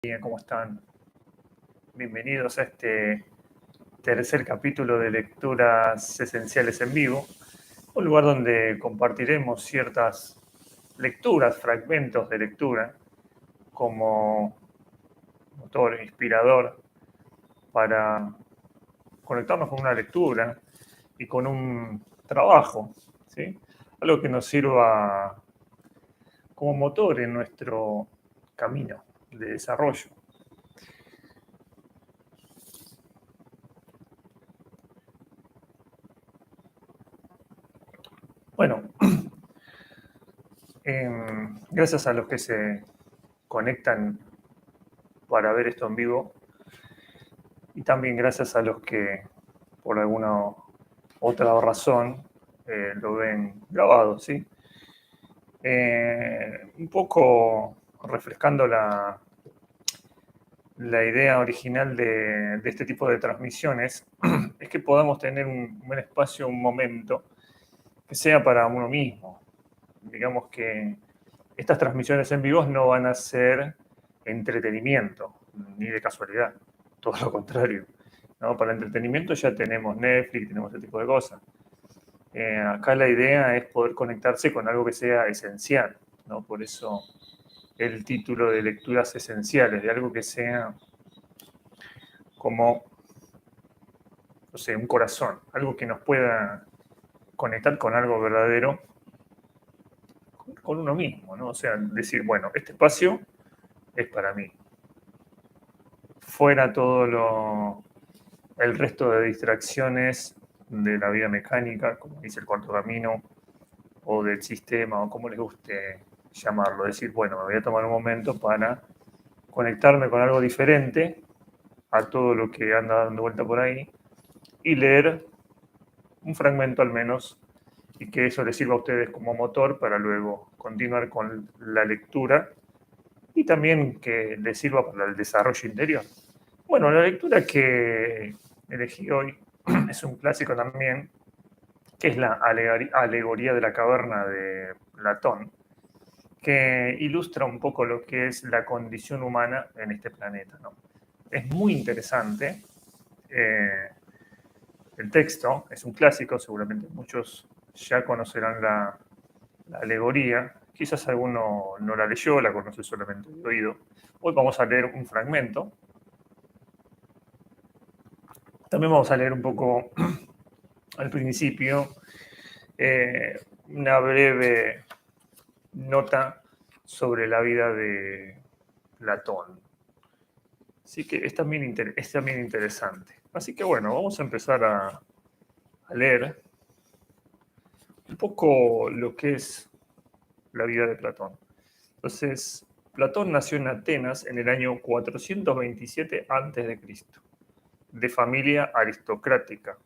Bien, ¿cómo están? Bienvenidos a este tercer capítulo de Lecturas Esenciales en Vivo, un lugar donde compartiremos ciertas lecturas, fragmentos de lectura, como motor inspirador para conectarnos con una lectura y con un trabajo, ¿sí? Algo que nos sirva como motor en nuestro camino de desarrollo. Bueno, gracias a los que se conectan para ver esto en vivo y también gracias a los que por alguna otra razón lo ven grabado, ¿sí? Un poco refrescando la idea original de este tipo de transmisiones es que podamos tener un espacio, un momento que sea para uno mismo. Digamos que estas transmisiones en vivo no van a ser entretenimiento, ni de casualidad, todo lo contrario, ¿no? Para entretenimiento ya tenemos Netflix, tenemos ese tipo de cosas. Acá la idea es poder conectarse con algo que sea esencial, ¿no? Por eso el título de lecturas esenciales, de algo que sea como, no sé, un corazón, algo que nos pueda conectar con algo verdadero, con uno mismo, ¿no? O sea, decir, bueno, este espacio es para mí. Fuera el resto de distracciones de la vida mecánica, como dice el cuarto camino, o del sistema, o como les guste llamarlo. Decir, bueno, me voy a tomar un momento para conectarme con algo diferente a todo lo que anda dando vuelta por ahí y leer un fragmento al menos y que eso les sirva a ustedes como motor para luego continuar con la lectura y también que les sirva para el desarrollo interior. Bueno, la lectura que elegí hoy es un clásico también, que es la alegoría de la caverna de Platón, que ilustra un poco lo que es la condición humana en este planeta, ¿no? Es muy interesante. El texto es un clásico, seguramente muchos ya conocerán la alegoría. Quizás alguno no la leyó, la conoce solamente de oído. Hoy vamos a leer un fragmento. También vamos a leer un poco al principio una breve nota sobre la vida de Platón. Así que es también interesante. Así que bueno, vamos a empezar a leer un poco lo que es la vida de Platón. Entonces, Platón nació en Atenas en el año 427 a.C., de familia aristocrática.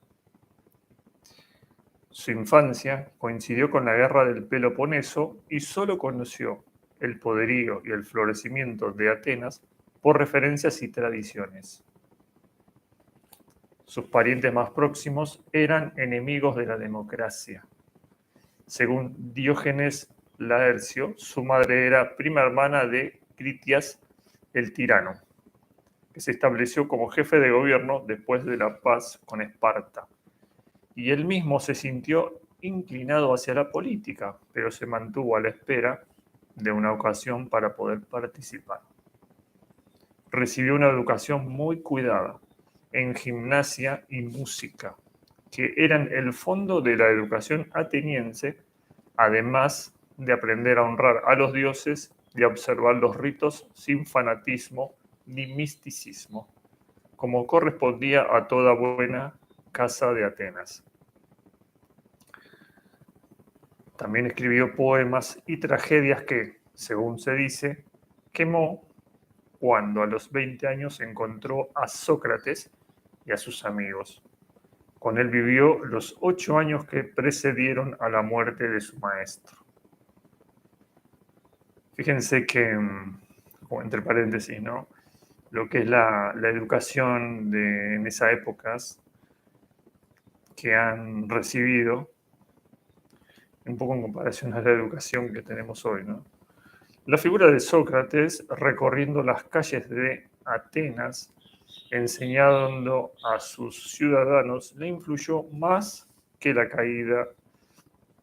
Su infancia coincidió con la guerra del Peloponeso y solo conoció el poderío y el florecimiento de Atenas por referencias y tradiciones. Sus parientes más próximos eran enemigos de la democracia. Según Diógenes Laercio, su madre era prima hermana de Critias el tirano, que se estableció como jefe de gobierno después de la paz con Esparta. Y él mismo se sintió inclinado hacia la política, pero se mantuvo a la espera de una ocasión para poder participar. Recibió una educación muy cuidada en gimnasia y música, que eran el fondo de la educación ateniense, además de aprender a honrar a los dioses y a observar los ritos sin fanatismo ni misticismo, como correspondía a toda buena casa de Atenas. También escribió poemas y tragedias que, según se dice, quemó cuando a los 20 años encontró a Sócrates y a sus amigos. Con él vivió los 8 años que precedieron a la muerte de su maestro. Fíjense que, entre paréntesis, ¿no? Lo que es la educación en esas épocas que han recibido, un poco en comparación a la educación que tenemos hoy, ¿no? La figura de Sócrates recorriendo las calles de Atenas, enseñando a sus ciudadanos, le influyó más que la caída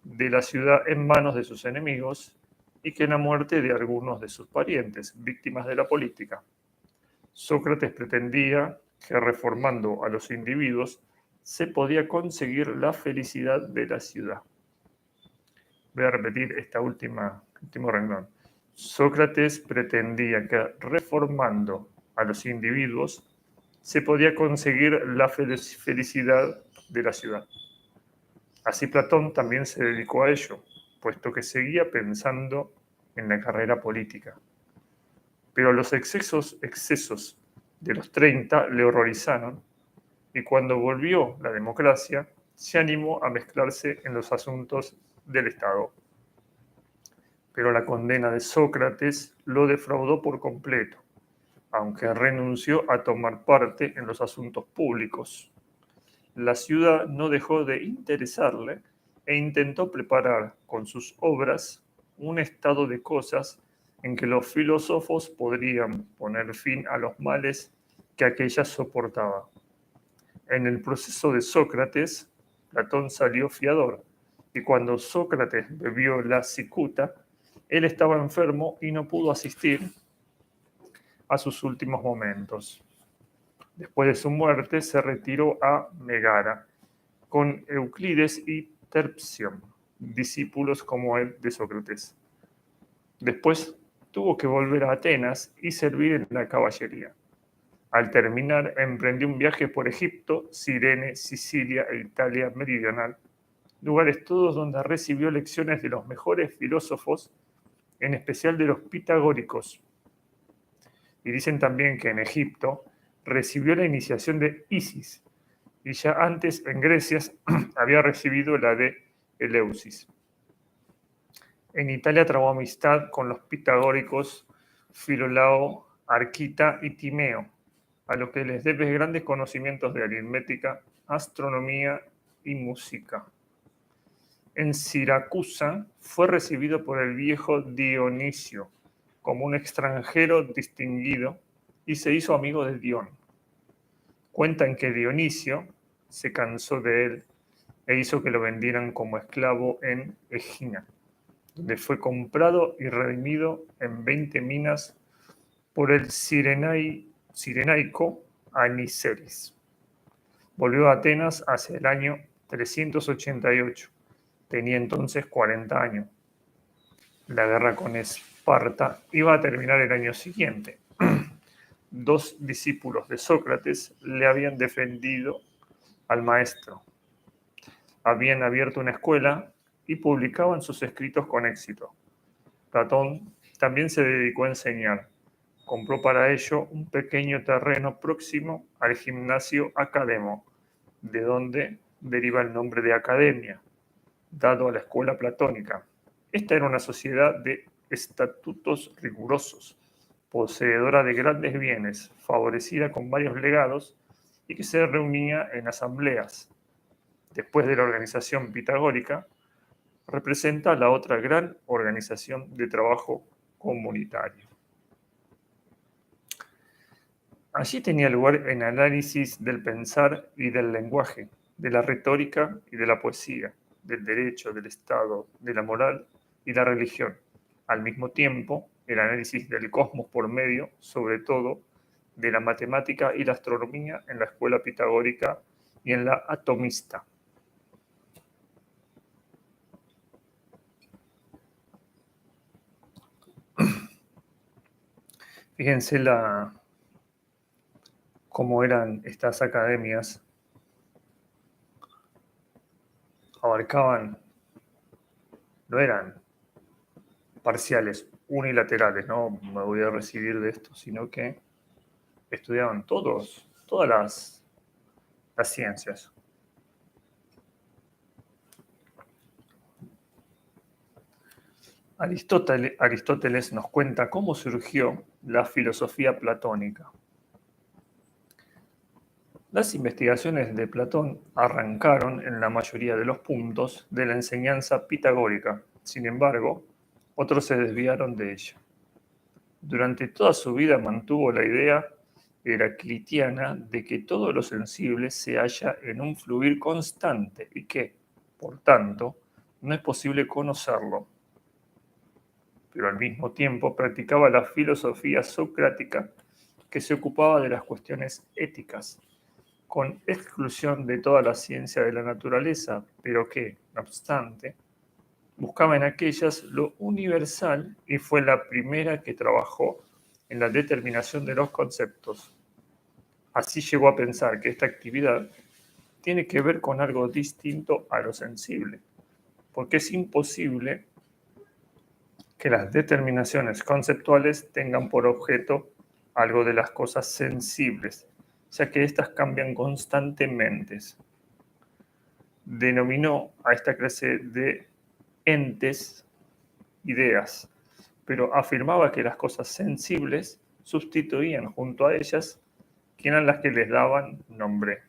de la ciudad en manos de sus enemigos y que la muerte de algunos de sus parientes, víctimas de la política. Sócrates pretendía que reformando a los individuos se podía conseguir la felicidad de la ciudad. Voy a repetir esta último renglón. Sócrates pretendía que reformando a los individuos se podía conseguir la felicidad de la ciudad. Así Platón también se dedicó a ello, puesto que seguía pensando en la carrera política. Pero los excesos de los 30 le horrorizaron y cuando volvió la democracia se animó a mezclarse en los asuntos del Estado. Pero la condena de Sócrates lo defraudó por completo, aunque renunció a tomar parte en los asuntos públicos. La ciudad no dejó de interesarle e intentó preparar con sus obras un estado de cosas en que los filósofos podrían poner fin a los males que aquella soportaba. En el proceso de Sócrates, Platón salió fiador, y cuando Sócrates bebió la cicuta, él estaba enfermo y no pudo asistir a sus últimos momentos. Después de su muerte, se retiró a Megara con Euclides y Terpsión, discípulos como él de Sócrates. Después tuvo que volver a Atenas y servir en la caballería. Al terminar, emprendió un viaje por Egipto, Cirene, Sicilia e Italia meridional, lugares todos donde recibió lecciones de los mejores filósofos, en especial de los pitagóricos. Y dicen también que en Egipto recibió la iniciación de Isis, y ya antes en Grecia había recibido la de Eleusis. En Italia trabó amistad con los pitagóricos Filolao, Arquita y Timeo, a los que les debe grandes conocimientos de aritmética, astronomía y música. En Siracusa fue recibido por el viejo Dionisio como un extranjero distinguido y se hizo amigo de Dion. Cuentan que Dionisio se cansó de él e hizo que lo vendieran como esclavo en Egina, donde fue comprado y redimido en 20 minas por el cirenaico Aniceris. Volvió a Atenas hacia el año 388. Tenía entonces 40 años. La guerra con Esparta iba a terminar el año siguiente. Dos discípulos de Sócrates le habían defendido al maestro. Habían abierto una escuela y publicaban sus escritos con éxito. Platón también se dedicó a enseñar. Compró para ello un pequeño terreno próximo al gimnasio Academo, de donde deriva el nombre de academia, dado a la escuela platónica. Esta era una sociedad de estatutos rigurosos, poseedora de grandes bienes, favorecida con varios legados y que se reunía en asambleas. Después de la organización pitagórica, representa la otra gran organización de trabajo comunitario. Allí tenía lugar el análisis del pensar y del lenguaje, de la retórica y de la poesía, del derecho, del Estado, de la moral y la religión. Al mismo tiempo, el análisis del cosmos por medio, sobre todo, de la matemática y la astronomía en la escuela pitagórica y en la atomista. Fíjense cómo eran estas academias. Abarcaban, no eran parciales unilaterales, no me voy a recibir de esto, sino que estudiaban todas las ciencias. Aristóteles nos cuenta cómo surgió la filosofía platónica. Las investigaciones de Platón arrancaron en la mayoría de los puntos de la enseñanza pitagórica. Sin embargo, otros se desviaron de ella. Durante toda su vida mantuvo la idea heraclitiana de que todo lo sensible se halla en un fluir constante y que, por tanto, no es posible conocerlo. Pero al mismo tiempo practicaba la filosofía socrática que se ocupaba de las cuestiones éticas, con exclusión de toda la ciencia de la naturaleza, pero que, no obstante, buscaba en aquellas lo universal y fue la primera que trabajó en la determinación de los conceptos. Así llegó a pensar que esta actividad tiene que ver con algo distinto a lo sensible, porque es imposible que las determinaciones conceptuales tengan por objeto algo de las cosas sensibles, ya que éstas cambian constantemente. Denominó a esta clase de entes ideas, pero afirmaba que las cosas sensibles sustituían junto a ellas que eran las que les daban nombre.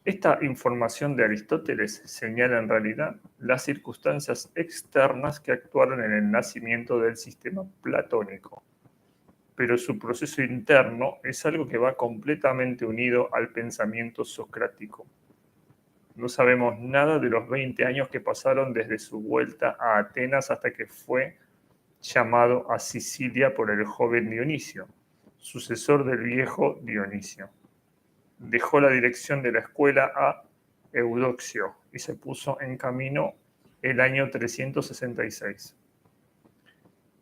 Esta información de Aristóteles señala en realidad las circunstancias externas que actuaron en el nacimiento del sistema platónico, pero su proceso interno es algo que va completamente unido al pensamiento socrático. No sabemos nada de los 20 años que pasaron desde su vuelta a Atenas hasta que fue llamado a Sicilia por el joven Dionisio, sucesor del viejo Dionisio. Dejó la dirección de la escuela a Eudoxio y se puso en camino el año 366.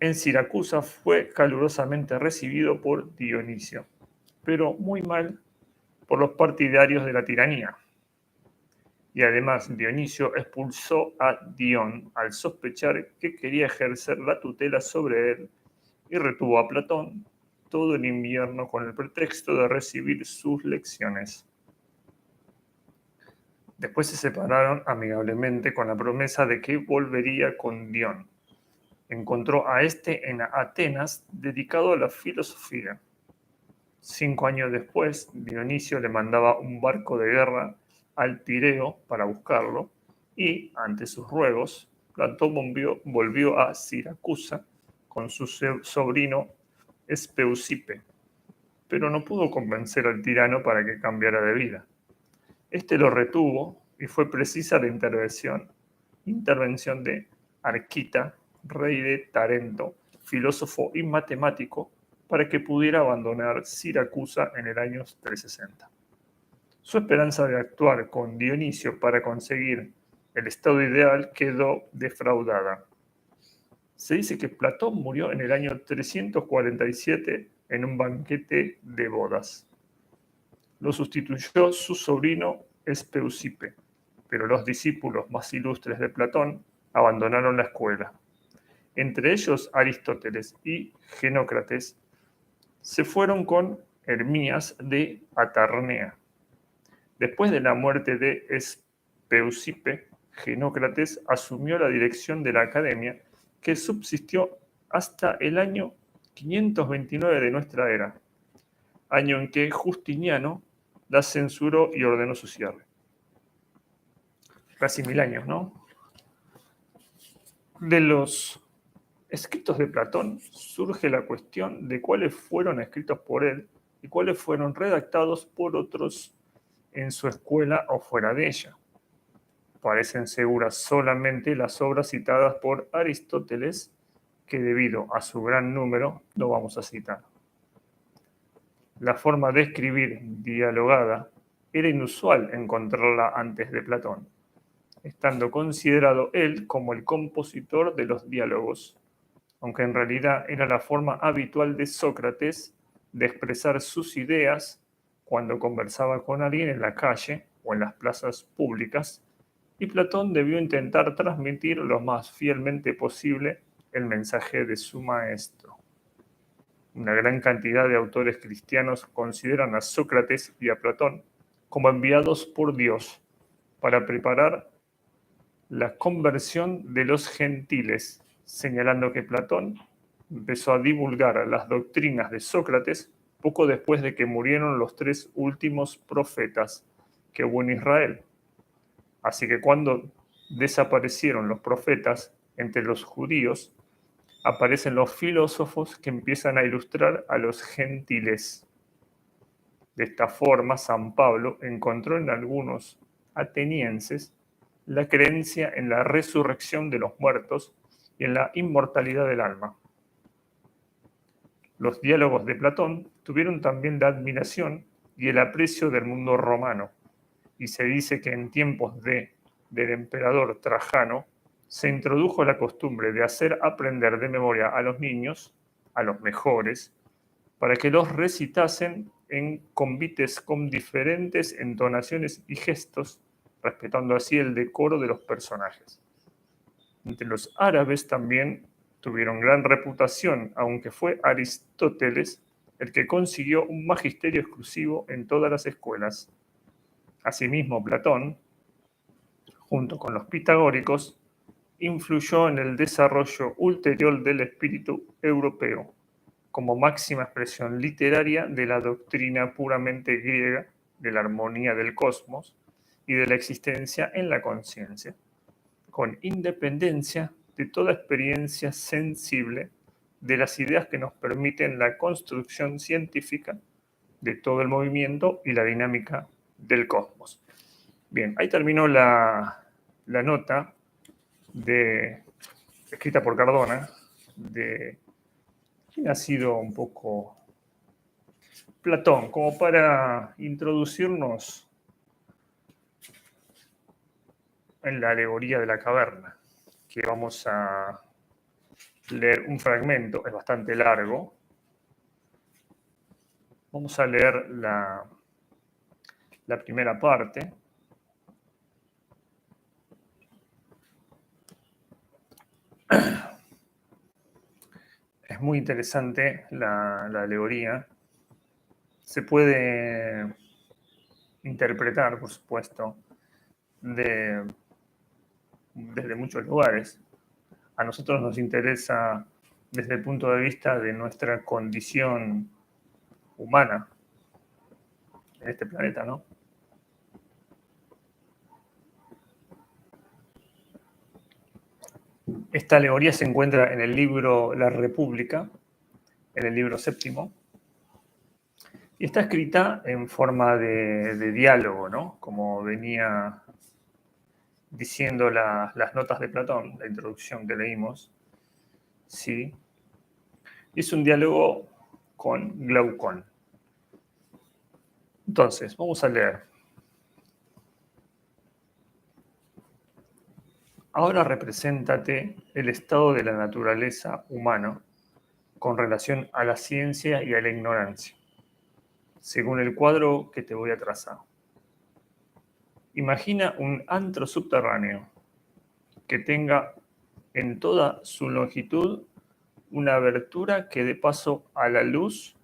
En Siracusa fue calurosamente recibido por Dionisio, pero muy mal por los partidarios de la tiranía. Y además Dionisio expulsó a Dion al sospechar que quería ejercer la tutela sobre él y retuvo a Platón todo el invierno con el pretexto de recibir sus lecciones. Después se separaron amigablemente con la promesa de que volvería con Dion. Encontró a este en Atenas dedicado a la filosofía. 5 años después, Dionisio le mandaba un barco de guerra al Pireo para buscarlo y, ante sus ruegos, Platón volvió a Siracusa con su sobrino Espeusipe, pero no pudo convencer al tirano para que cambiara de vida. Este lo retuvo y fue precisa la intervención de Arquita, rey de Tarento, filósofo y matemático, para que pudiera abandonar Siracusa en el año 360. Su esperanza de actuar con Dionisio para conseguir el estado ideal quedó defraudada. Se dice que Platón murió en el año 347 en un banquete de bodas. Lo sustituyó su sobrino Espeusipe, pero los discípulos más ilustres de Platón abandonaron la escuela. Entre ellos Aristóteles y Genócrates se fueron con Hermías de Atarnea. Después de la muerte de Espeusipe, Genócrates asumió la dirección de la academia, que subsistió hasta el año 529 de nuestra era, año en que Justiniano la censuró y ordenó su cierre. Casi 1000 años, ¿no? De los escritos de Platón surge la cuestión de cuáles fueron escritos por él y cuáles fueron redactados por otros en su escuela o fuera de ella. Parecen seguras solamente las obras citadas por Aristóteles, que debido a su gran número no vamos a citar. La forma de escribir dialogada era inusual encontrarla antes de Platón, estando considerado él como el compositor de los diálogos, aunque en realidad era la forma habitual de Sócrates de expresar sus ideas cuando conversaba con alguien en la calle o en las plazas públicas, y Platón debió intentar transmitir lo más fielmente posible el mensaje de su maestro. Una gran cantidad de autores cristianos consideran a Sócrates y a Platón como enviados por Dios para preparar la conversión de los gentiles, señalando que Platón empezó a divulgar las doctrinas de Sócrates poco después de que murieron los 3 últimos profetas que hubo en Israel. Así que cuando desaparecieron los profetas entre los judíos, aparecen los filósofos que empiezan a ilustrar a los gentiles. De esta forma, San Pablo encontró en algunos atenienses la creencia en la resurrección de los muertos y en la inmortalidad del alma. Los diálogos de Platón tuvieron también la admiración y el aprecio del mundo romano, y se dice que en tiempos del emperador Trajano se introdujo la costumbre de hacer aprender de memoria a los niños, a los mejores, para que los recitasen en convites con diferentes entonaciones y gestos, respetando así el decoro de los personajes. Entre los árabes también tuvieron gran reputación, aunque fue Aristóteles el que consiguió un magisterio exclusivo en todas las escuelas. Asimismo, Platón, junto con los pitagóricos, influyó en el desarrollo ulterior del espíritu europeo, como máxima expresión literaria de la doctrina puramente griega de la armonía del cosmos y de la existencia en la conciencia, con independencia de toda experiencia sensible de las ideas que nos permiten la construcción científica de todo el movimiento y la dinámica del cosmos. Bien, ahí terminó la nota escrita por Cardona, de quien ha sido un poco Platón, como para introducirnos en la alegoría de la caverna, que vamos a leer un fragmento, es bastante largo. Vamos a leer la primera parte. Es muy interesante la alegoría. Se puede interpretar, por supuesto, desde muchos lugares. A nosotros nos interesa desde el punto de vista de nuestra condición humana en este planeta, ¿no? Esta alegoría se encuentra en el libro La República, en el libro séptimo, y está escrita en forma de diálogo, ¿no? Como venía diciendo las notas de Platón, la introducción que leímos, ¿sí? Es un diálogo con Glaucón. Entonces, vamos a leer. Ahora represéntate el estado de la naturaleza humana con relación a la ciencia y a la ignorancia, según el cuadro que te voy a trazar. Imagina un antro subterráneo que tenga en toda su longitud una abertura que dé paso a la luz,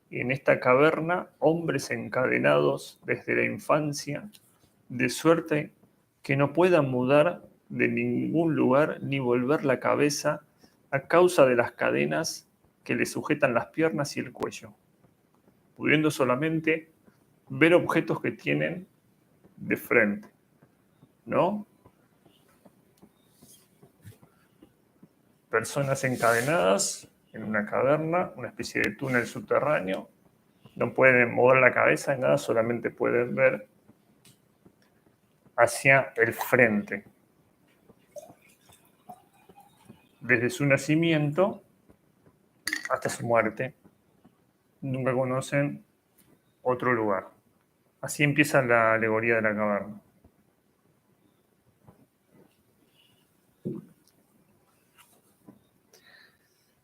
y en esta caverna hombres encadenados desde la infancia, de suerte que no puedan mudar de ningún lugar ni volver la cabeza a causa de las cadenas que le sujetan las piernas y el cuello, pudiendo solamente ver objetos que tienen de frente, ¿no? Personas encadenadas en una caverna, una especie de túnel subterráneo, no pueden mover la cabeza ni nada, solamente pueden ver hacia el frente. Desde su nacimiento hasta su muerte, nunca conocen otro lugar. Así empieza la alegoría de la caverna.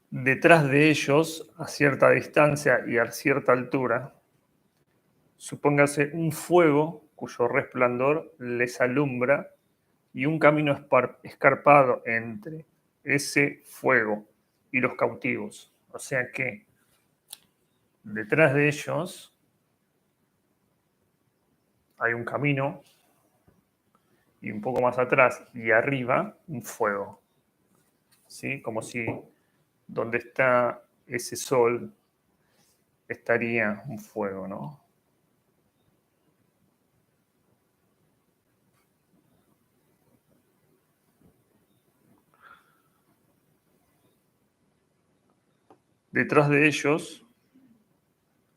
Detrás de ellos, a cierta distancia y a cierta altura, supóngase un fuego cuyo resplandor les alumbra y un camino escarpado entre ese fuego y los cautivos. O sea que detrás de ellos hay un camino y un poco más atrás y arriba un fuego. ¿Sí? Como si donde está ese sol estaría un fuego, ¿no? Detrás de ellos,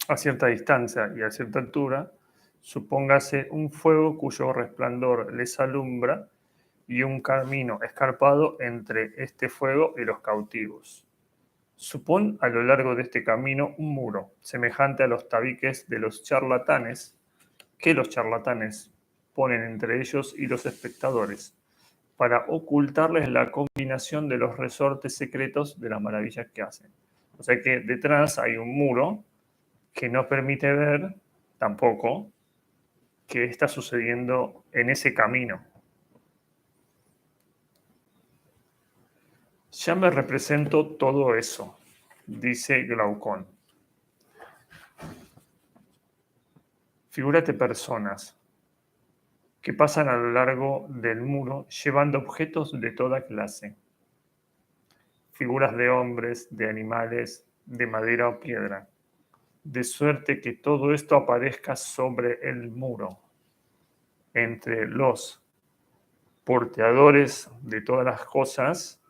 a cierta distancia y a cierta altura, supóngase un fuego cuyo resplandor les alumbra y un camino escarpado entre este fuego y los cautivos. Supón a lo largo de este camino un muro, semejante a los tabiques de los charlatanes, que los charlatanes ponen entre ellos y los espectadores, para ocultarles la combinación de los resortes secretos de las maravillas que hacen. O sea que detrás hay un muro que no permite ver tampoco qué está sucediendo en ese camino. Ya me represento todo eso, dice Glaucón. Figúrate personas que pasan a lo largo del muro llevando objetos de toda clase. Figuras de hombres, de animales, de madera o piedra. De suerte que todo esto aparezca sobre el muro, entre los porteadores de todas las cosas.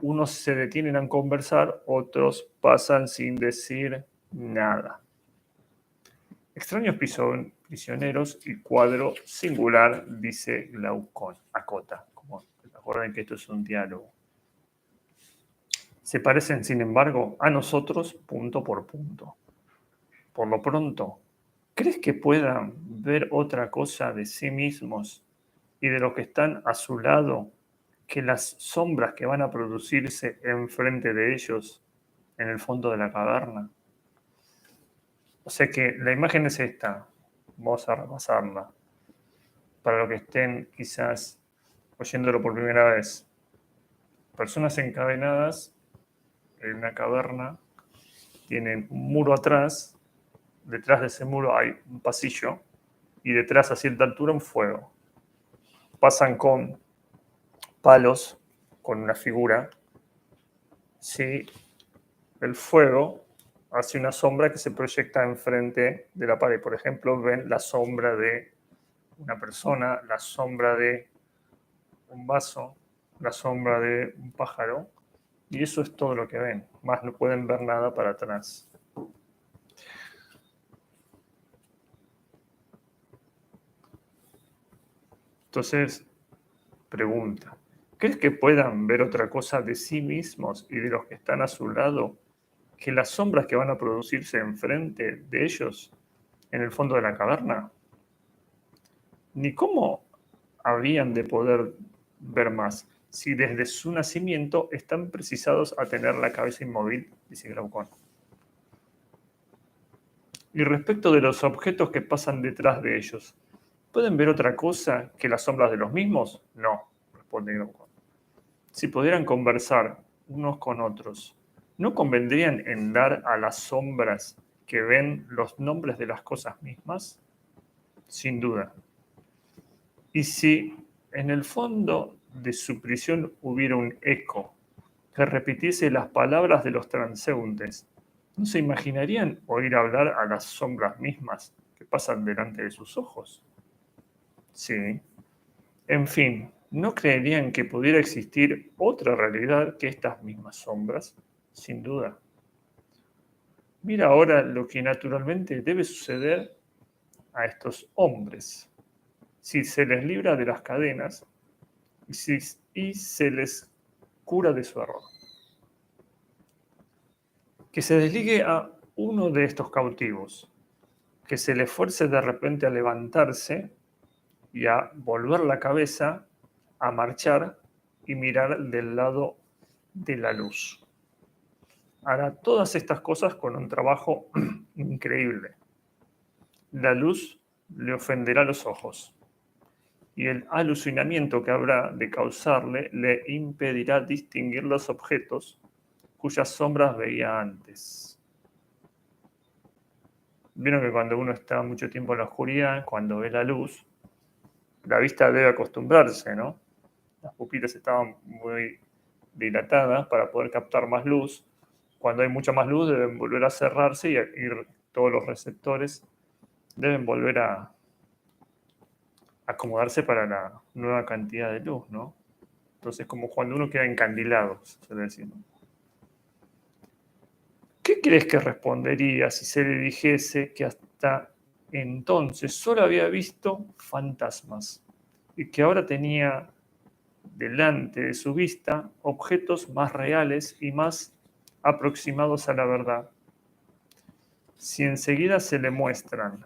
Unos se detienen a conversar, otros pasan sin decir nada. Extraños prisioneros y cuadro singular, dice Glaucón, acota. Como, recuerden que esto es un diálogo. Se parecen, sin embargo, a nosotros punto por punto. Por lo pronto, ¿crees que puedan ver otra cosa de sí mismos y de lo que están a su lado que las sombras que van a producirse enfrente de ellos en el fondo de la caverna? O sea que la imagen es esta. Vamos a repasarla. Para los que estén quizás oyéndolo por primera vez. Personas encadenadas en una caverna, tienen un muro atrás, detrás de ese muro hay un pasillo y detrás a cierta altura un fuego. Pasan con palos, con una figura. Si el fuego hace una sombra que se proyecta enfrente de la pared. Por ejemplo, ven la sombra de una persona, la sombra de un vaso, la sombra de un pájaro, y eso es todo lo que ven. Más no pueden ver nada para atrás. Entonces, pregunta, ¿crees que puedan ver otra cosa de sí mismos y de los que están a su lado que las sombras que van a producirse enfrente de ellos en el fondo de la caverna? Ni cómo habrían de poder ver más si desde su nacimiento están precisados a tener la cabeza inmóvil, dice Glaucón. Y respecto de los objetos que pasan detrás de ellos, ¿pueden ver otra cosa que las sombras de los mismos? No, responde Glaucón. Si pudieran conversar unos con otros, ¿no convendrían en dar a las sombras que ven los nombres de las cosas mismas? Sin duda. Y si en el fondo de su prisión hubiera un eco que repitiese las palabras de los transeúntes, ¿no se imaginarían oír hablar a las sombras mismas que pasan delante de sus ojos? Sí. En fin, ¿no creerían que pudiera existir otra realidad que estas mismas sombras? Sin duda. Mira ahora lo que naturalmente debe suceder a estos hombres si se les libra de las cadenas y se les cura de su error. Que se desligue a uno de estos cautivos, que se le fuerce de repente a levantarse y a volver la cabeza, a marchar y mirar del lado de la luz. Hará todas estas cosas con un trabajo increíble. La luz le ofenderá los ojos y el alucinamiento que habrá de causarle le impedirá distinguir los objetos cuyas sombras veía antes. Vieron que cuando uno está mucho tiempo en la oscuridad, cuando ve la luz, la vista debe acostumbrarse, ¿no? Las pupilas estaban muy dilatadas para poder captar más luz. Cuando hay mucha más luz deben volver a cerrarse y todos los receptores deben volver a acomodarse para la nueva cantidad de luz, ¿no? Entonces, como cuando uno queda encandilado, se suele decir, ¿no? ¿Qué crees que respondería si se le dijese que hasta entonces solo había visto fantasmas y que ahora tenía delante de su vista objetos más reales y más aproximados a la verdad? Si enseguida se le muestran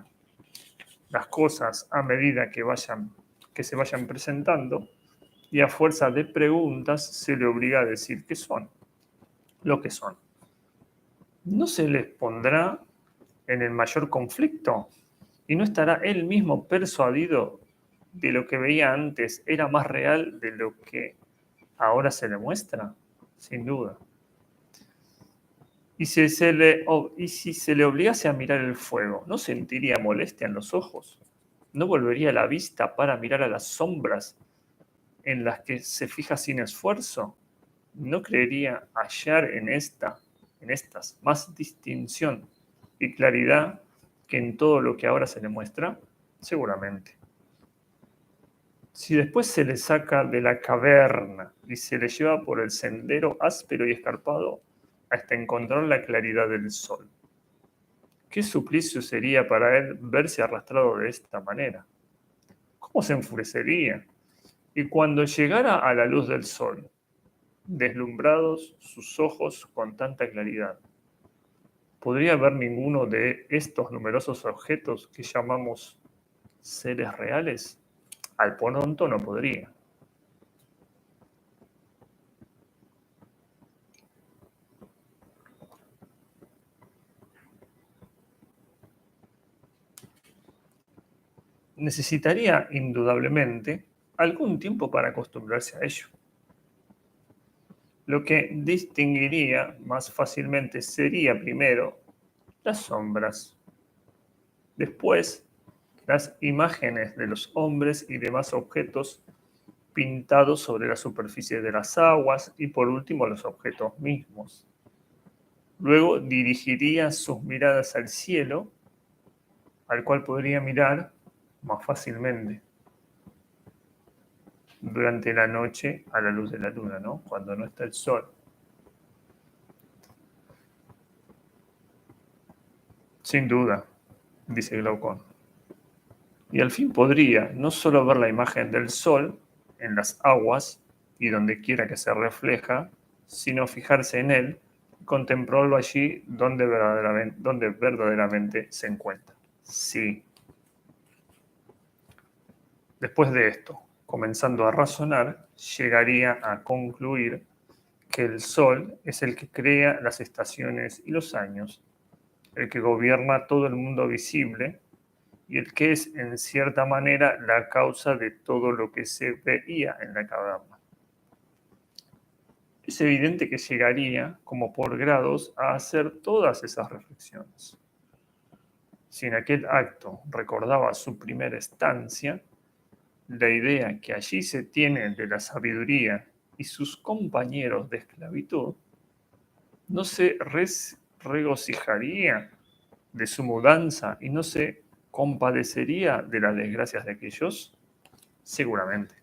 las cosas a medida que se vayan presentando, y a fuerza de preguntas se le obliga a decir qué son, lo que son. ¿No se les pondrá en el mayor conflicto? ¿Y no estará él mismo persuadido de lo que veía antes era más real de lo que ahora se le muestra? Sin duda. Y si se le obligase a mirar el fuego, ¿no sentiría molestia en los ojos? ¿No volvería la vista para mirar a las sombras en las que se fija sin esfuerzo? ¿No creería hallar en estas, más distinción y claridad que en todo lo que ahora se le muestra? Seguramente. Si después se le saca de la caverna y se le lleva por el sendero áspero y escarpado hasta encontrar la claridad del sol, ¿qué suplicio sería para él verse arrastrado de esta manera? ¿Cómo se enfurecería? Y cuando llegara a la luz del sol, deslumbrados sus ojos con tanta claridad, ¿podría ver ninguno de estos numerosos objetos que llamamos seres reales? Al pronto no podría. Necesitaría indudablemente algún tiempo para acostumbrarse a ello. Lo que distinguiría más fácilmente sería primero las sombras, después las imágenes de los hombres y demás objetos pintados sobre la superficie de las aguas y por último los objetos mismos. Luego dirigiría sus miradas al cielo, al cual podría mirar más fácilmente durante la noche a la luz de la luna, ¿no? Cuando no está el sol. Sin duda, dice Glaucón. Y al fin podría no solo ver la imagen del sol en las aguas y donde quiera que se refleja, sino fijarse en él y contemplarlo allí donde verdaderamente se encuentra. Sí. Después de esto, comenzando a razonar, llegaría a concluir que el sol es el que crea las estaciones y los años, el que gobierna todo el mundo visible y el que es, en cierta manera, la causa de todo lo que se veía en la caverna. Es evidente que llegaría, como por grados, a hacer todas esas reflexiones. Si en aquel acto recordaba su primera estancia, la idea que allí se tiene de la sabiduría y sus compañeros de esclavitud, no se regocijaría de su mudanza y no se compadecería de las desgracias de aquellos? Seguramente.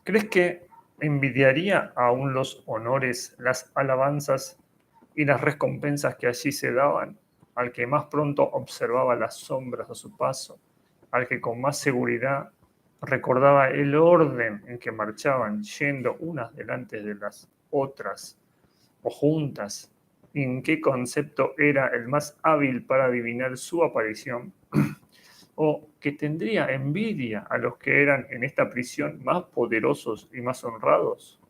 ¿Crees que envidiaría aún los honores, las alabanzas y las recompensas que allí se daban al que más pronto observaba las sombras a su paso, al que con más seguridad recordaba el orden en que marchaban, yendo unas delante de las otras o juntas, y en qué concepto era el más hábil para adivinar su aparición, o que tendría envidia a los que eran en esta prisión más poderosos y más honrados?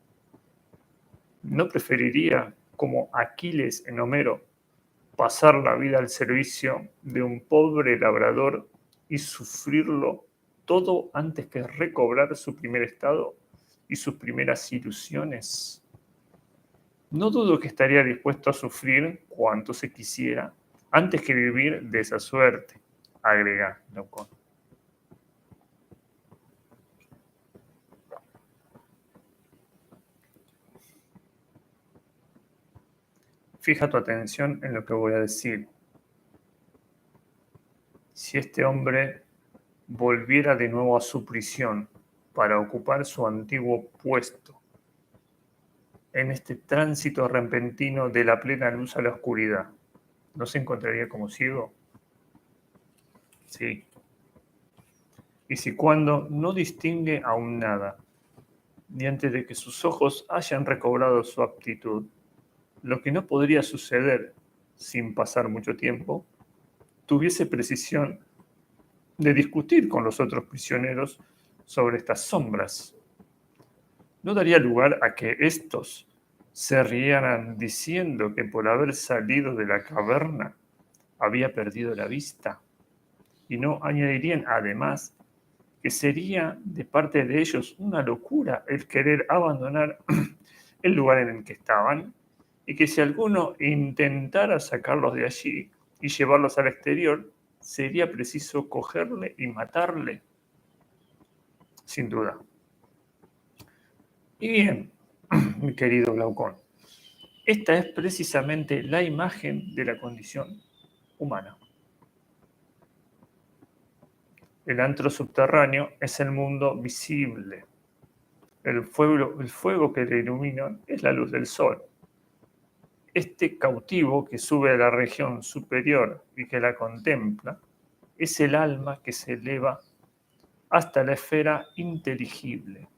¿No preferiría, como Aquiles en Homero, pasar la vida al servicio de un pobre labrador y sufrirlo todo antes que recobrar su primer estado y sus primeras ilusiones? No dudo que estaría dispuesto a sufrir cuanto se quisiera antes que vivir de esa suerte, agrega Glaucón. Fija tu atención en lo que voy a decir. Si este hombre volviera de nuevo a su prisión para ocupar su antiguo puesto, en este tránsito repentino de la plena luz a la oscuridad, ¿no se encontraría como ciego? Sí. Y si cuando no distingue aún nada, ni antes de que sus ojos hayan recobrado su aptitud, lo que no podría suceder sin pasar mucho tiempo, tuviese precisión de discutir con los otros prisioneros sobre estas sombras, ¿no daría lugar a que éstos se rieran diciendo que por haber salido de la caverna había perdido la vista? Y no añadirían además que sería de parte de ellos una locura el querer abandonar el lugar en el que estaban, y que si alguno intentara sacarlos de allí y llevarlos al exterior, sería preciso cogerle y matarle, sin duda. Y bien, mi querido Glaucón, esta es precisamente la imagen de la condición humana. El antro subterráneo es el mundo visible. El fuego que le ilumina es la luz del sol. Este cautivo que sube a la región superior y que la contempla es el alma que se eleva hasta la esfera inteligible.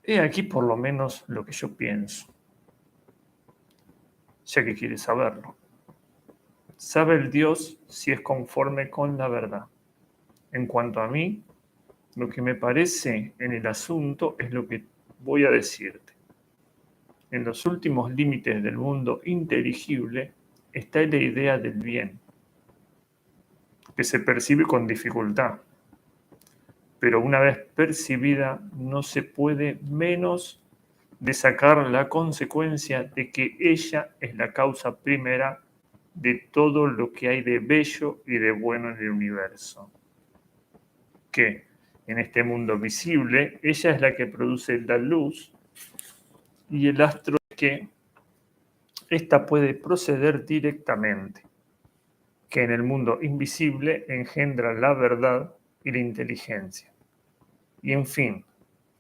He aquí por lo menos lo que yo pienso, ya que quieres saberlo. Sabe el Dios si es conforme con la verdad. En cuanto a mí, lo que me parece en el asunto es lo que voy a decirte. En los últimos límites del mundo inteligible está la idea del bien, que se percibe con dificultad, pero una vez percibida no se puede menos de sacar la consecuencia de que ella es la causa primera de todo lo que hay de bello y de bueno en el universo. Que en este mundo visible, ella es la que produce la luz y el astro es que ésta puede proceder directamente, que en el mundo invisible engendra la verdad y la inteligencia. Y en fin,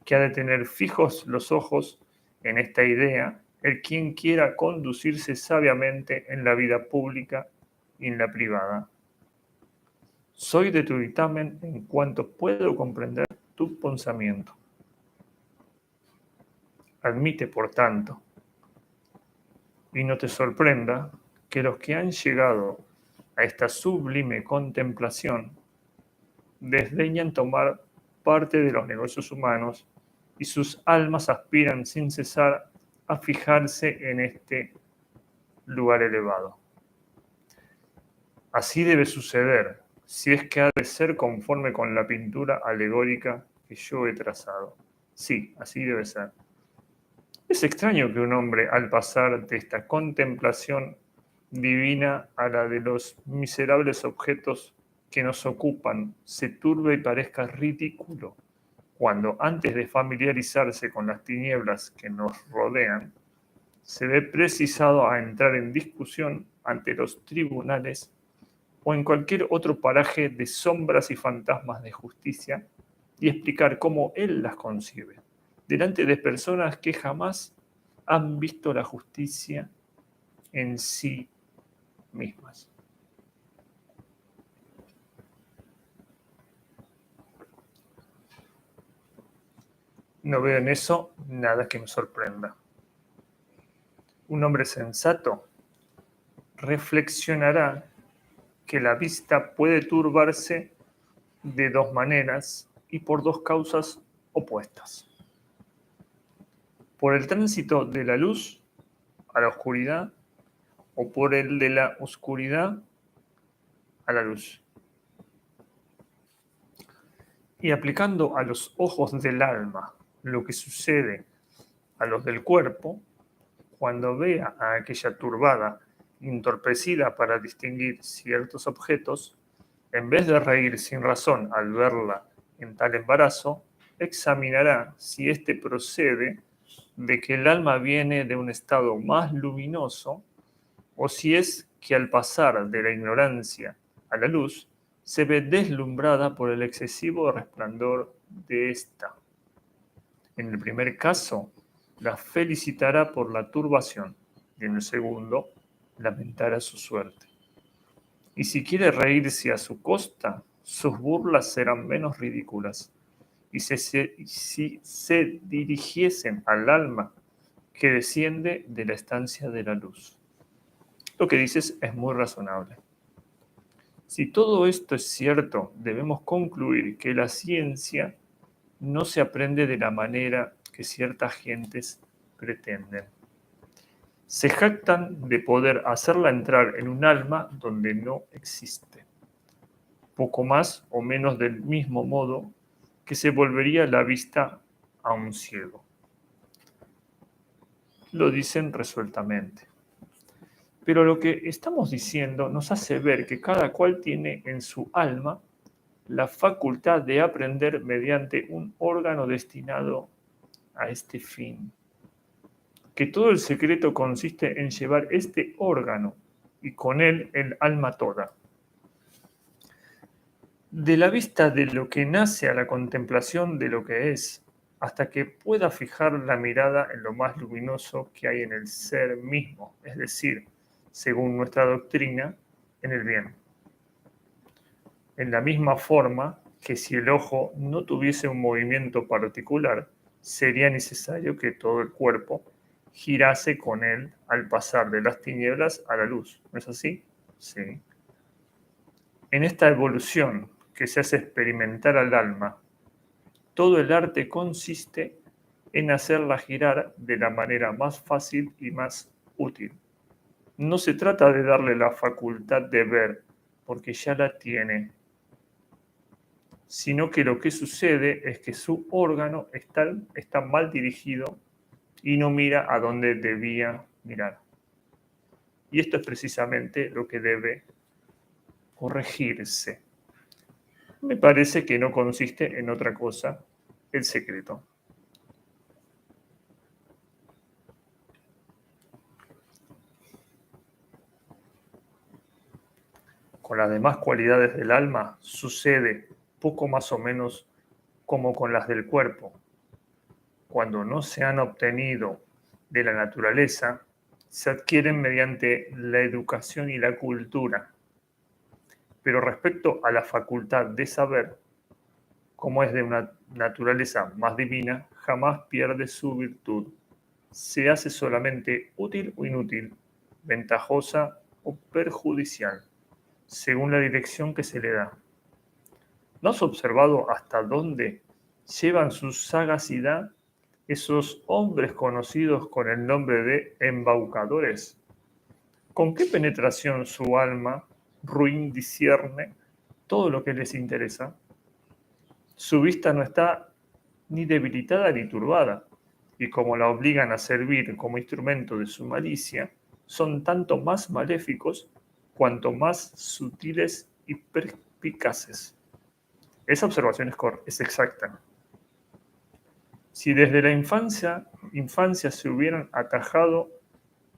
que ha de tener fijos los ojos en esta idea el quien quiera conducirse sabiamente en la vida pública y en la privada. Soy de tu dictamen en cuanto puedo comprender tu pensamiento. Admite, por tanto, y no te sorprenda que los que han llegado a esta sublime contemplación desdeñan tomar parte de los negocios humanos y sus almas aspiran sin cesar a fijarse en este lugar elevado. Así debe suceder, si es que ha de ser conforme con la pintura alegórica que yo he trazado. Sí, así debe ser. Es extraño que un hombre, al pasar de esta contemplación divina a la de los miserables objetos que nos ocupan, se turbe y parezca ridículo, cuando antes de familiarizarse con las tinieblas que nos rodean, se ve precisado a entrar en discusión ante los tribunales o en cualquier otro paraje de sombras y fantasmas de justicia y explicar cómo él las concibe, delante de personas que jamás han visto la justicia en sí mismas. No veo en eso nada que me sorprenda. Un hombre sensato reflexionará que la vista puede turbarse de dos maneras y por dos causas opuestas. Por el tránsito de la luz a la oscuridad o por el de la oscuridad a la luz. Y aplicando a los ojos del alma lo que sucede a los del cuerpo, cuando vea a aquella turbada, entorpecida para distinguir ciertos objetos, en vez de reír sin razón al verla en tal embarazo, examinará si éste procede de que el alma viene de un estado más luminoso o si es que al pasar de la ignorancia a la luz se ve deslumbrada por el excesivo resplandor de ésta. En el primer caso, la felicitará por la turbación, y en el segundo, lamentará su suerte. Y si quiere reírse a su costa, sus burlas serán menos ridículas. Y si se dirigiesen al alma que desciende de la estancia de la luz. Lo que dices es muy razonable. Si todo esto es cierto, debemos concluir que la ciencia no se aprende de la manera que ciertas gentes pretenden. Se jactan de poder hacerla entrar en un alma donde no existe, poco más o menos del mismo modo que se volvería la vista a un ciego. Lo dicen resueltamente. Pero lo que estamos diciendo nos hace ver que cada cual tiene en su alma la facultad de aprender mediante un órgano destinado a este fin. Que todo el secreto consiste en llevar este órgano y con él el alma toda. De la vista de lo que nace a la contemplación de lo que es, hasta que pueda fijar la mirada en lo más luminoso que hay en el ser mismo, es decir, según nuestra doctrina, en el bien. En la misma forma que si el ojo no tuviese un movimiento particular, sería necesario que todo el cuerpo girase con él al pasar de las tinieblas a la luz. ¿No es así? Sí. En esta evolución que se hace experimentar al alma, todo el arte consiste en hacerla girar de la manera más fácil y más útil. No se trata de darle la facultad de ver, porque ya la tiene, sino que lo que sucede es que su órgano está mal dirigido y no mira a donde debía mirar. Y esto es precisamente lo que debe corregirse. Me parece que no consiste en otra cosa el secreto. Con las demás cualidades del alma sucede poco más o menos como con las del cuerpo. Cuando no se han obtenido de la naturaleza, se adquieren mediante la educación y la cultura. Pero respecto a la facultad de saber, como es de una naturaleza más divina, jamás pierde su virtud. Se hace solamente útil o inútil, ventajosa o perjudicial, según la dirección que se le da. ¿No has observado hasta dónde llevan su sagacidad esos hombres conocidos con el nombre de embaucadores? ¿Con qué penetración su alma ruin discierne todo lo que les interesa? Su vista no está ni debilitada ni turbada, y como la obligan a servir como instrumento de su malicia, son tanto más maléficos cuanto más sutiles y perspicaces. Esa observación es exacta. Si desde la infancia se hubieran atajado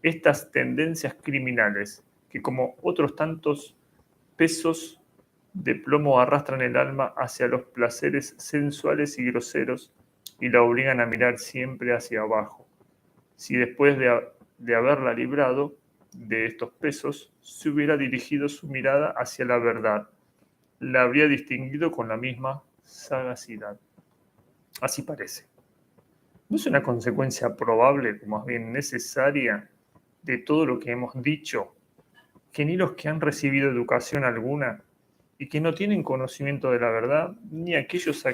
estas tendencias criminales, que como otros tantos pesos de plomo arrastran el alma hacia los placeres sensuales y groseros y la obligan a mirar siempre hacia abajo, si después de haberla librado de estos pesos, se hubiera dirigido su mirada hacia la verdad, la habría distinguido con la misma sagacidad. Así parece. ¿No es una consecuencia probable, o más bien necesaria, de todo lo que hemos dicho, que ni los que han recibido educación alguna y que no tienen conocimiento de la verdad, ni aquellos a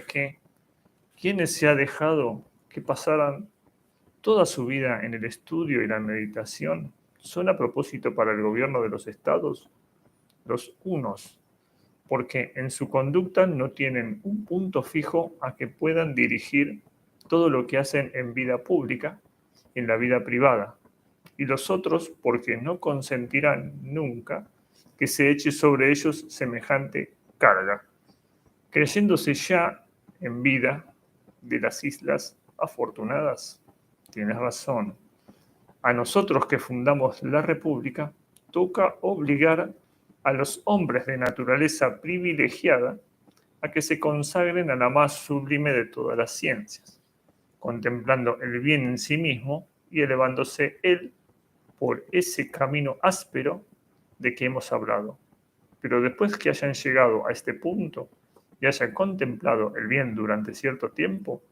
quienes se ha dejado que pasaran toda su vida en el estudio y la meditación, son a propósito para el gobierno de los estados los unos, porque en su conducta no tienen un punto fijo a que puedan dirigir todo lo que hacen en vida pública, en la vida privada, y los otros porque no consentirán nunca que se eche sobre ellos semejante carga, creyéndose ya en vida de las islas afortunadas. Tienes razón. A nosotros que fundamos la República, toca obligar a los hombres de naturaleza privilegiada a que se consagren a la más sublime de todas las ciencias, contemplando el bien en sí mismo y elevándose él por ese camino áspero de que hemos hablado. Pero después que hayan llegado a este punto y hayan contemplado el bien durante cierto tiempo,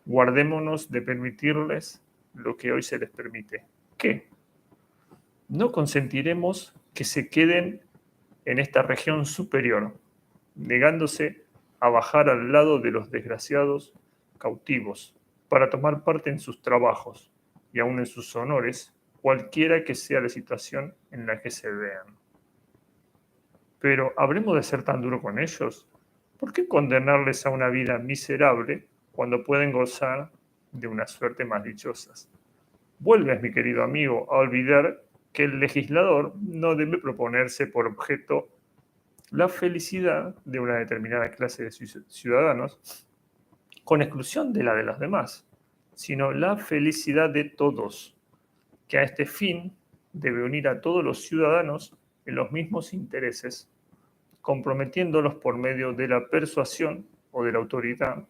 guardémonos de permitirles lo que hoy se les permite. ¿Qué? No consentiremos que se queden en esta región superior, negándose a bajar al lado de los desgraciados cautivos para tomar parte en sus trabajos y aún en sus honores, cualquiera que sea la situación en la que se vean. Pero ¿habremos de ser tan duros con ellos? ¿Por qué condenarles a una vida miserable cuando pueden gozar de una suerte más dichosa? Vuelves, mi querido amigo, a olvidar que el legislador no debe proponerse por objeto la felicidad de una determinada clase de ciudadanos, con exclusión de la de los demás, sino la felicidad de todos, que a este fin debe unir a todos los ciudadanos en los mismos intereses, comprometiéndolos por medio de la persuasión o de la autoridad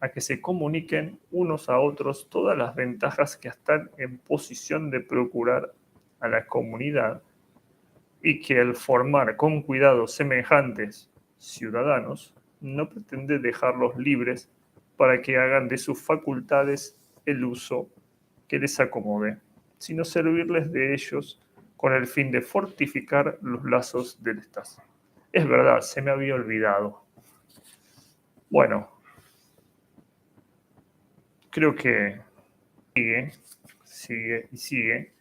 a que se comuniquen unos a otros todas las ventajas que están en posición de procurar a la comunidad y que el formar con cuidado semejantes ciudadanos no pretende dejarlos libres para que hagan de sus facultades el uso que les acomode, sino servirles de ellos con el fin de fortificar los lazos del Estado. Es verdad, se me había olvidado. Bueno, creo que sigue y sigue.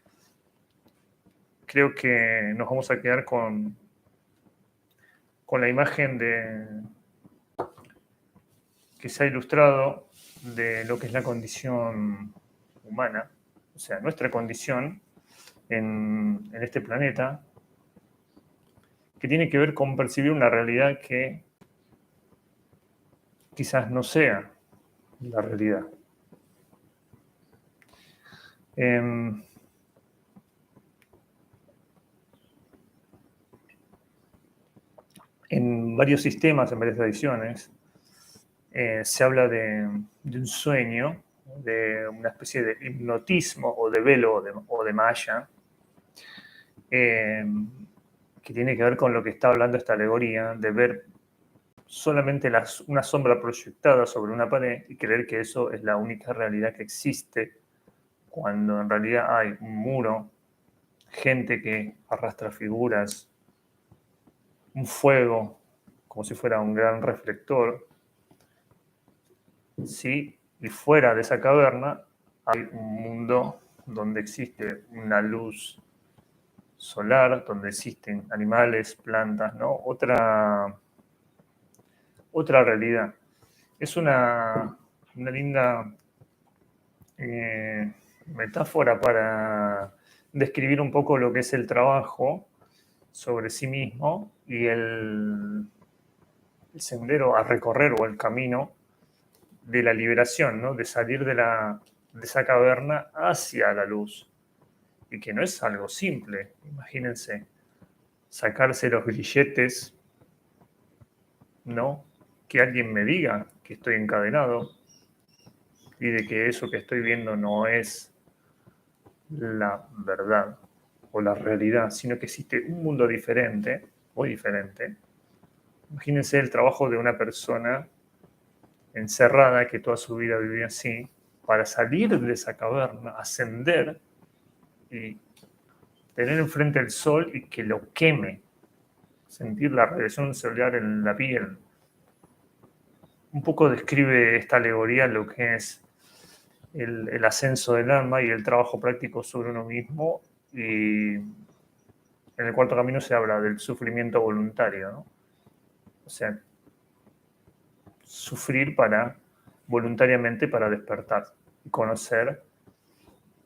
Creo que nos vamos a quedar con la imagen que se ha ilustrado de lo que es la condición humana, o sea, nuestra condición en este planeta, que tiene que ver con percibir una realidad que quizás no sea la realidad. En varios sistemas, en varias tradiciones, se habla de un sueño, de una especie de hipnotismo o de velo o de malla, que tiene que ver con lo que está hablando esta alegoría, de ver solamente una sombra proyectada sobre una pared y creer que eso es la única realidad que existe, cuando en realidad hay un muro, gente que arrastra figuras, un fuego, como si fuera un gran reflector, ¿sí? Y fuera de esa caverna hay un mundo donde existe una luz solar, donde existen animales, plantas, ¿no? Otra realidad. Es una linda metáfora para describir un poco lo que es el trabajo sobre sí mismo y el sendero a recorrer o el camino de la liberación, ¿no? De salir de esa caverna hacia la luz. Y que no es algo simple. Imagínense, sacarse los grilletes, ¿no? Que alguien me diga que estoy encadenado y de que eso que estoy viendo no es la verdad o la realidad, sino que existe un mundo diferente, muy diferente. Imagínense el trabajo de una persona encerrada que toda su vida vivía así, para salir de esa caverna, ascender y tener enfrente el sol y que lo queme, sentir la radiación solar en la piel. Un poco describe esta alegoría lo que es el ascenso del alma y el trabajo práctico sobre uno mismo, y en el cuarto camino se habla del sufrimiento voluntario, ¿no? O sea, sufrir voluntariamente para despertar y conocer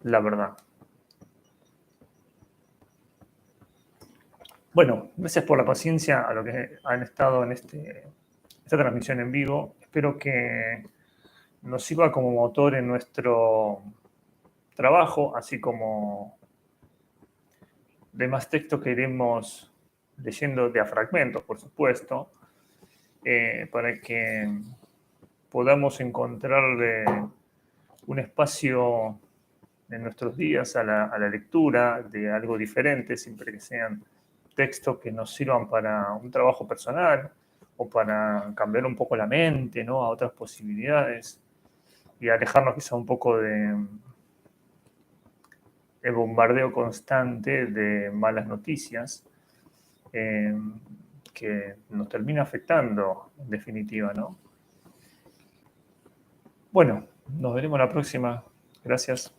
la verdad. Bueno, gracias por la paciencia a los que han estado en esta transmisión en vivo. Espero que nos sirva como motor en nuestro trabajo, así como demás textos que iremos leyendo de a fragmentos, por supuesto, para que podamos encontrarle un espacio en nuestros días a la lectura de algo diferente, siempre que sean textos que nos sirvan para un trabajo personal o para cambiar un poco la mente, ¿no? A otras posibilidades y alejarnos quizá un poco de el bombardeo constante de malas noticias que nos termina afectando en definitiva, ¿no? Bueno, nos veremos la próxima. Gracias.